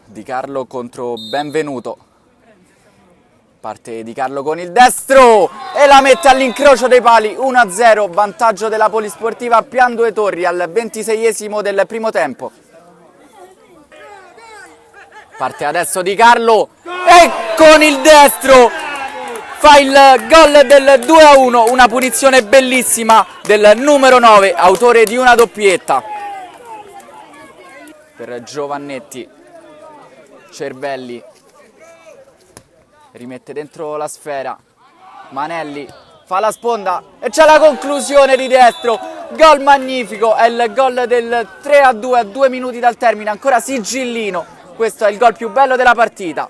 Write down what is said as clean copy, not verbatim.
Di Carlo contro Benvenuto. Parte Di Carlo con il destro e la mette all'incrocio dei pali. 1-0, vantaggio della Polisportiva Pian Due Torri al 26esimo del primo tempo. Parte adesso Di Carlo e con il destro fa il gol del 2-1, una punizione bellissima del numero 9, autore di una doppietta. Per Giovannetti, Cervelli rimette dentro la sfera, Manelli fa la sponda e c'è la conclusione di destro. Gol magnifico, è il gol del 3-2 a 2 minuti dal termine, ancora sigillino. Questo è il gol più bello della partita.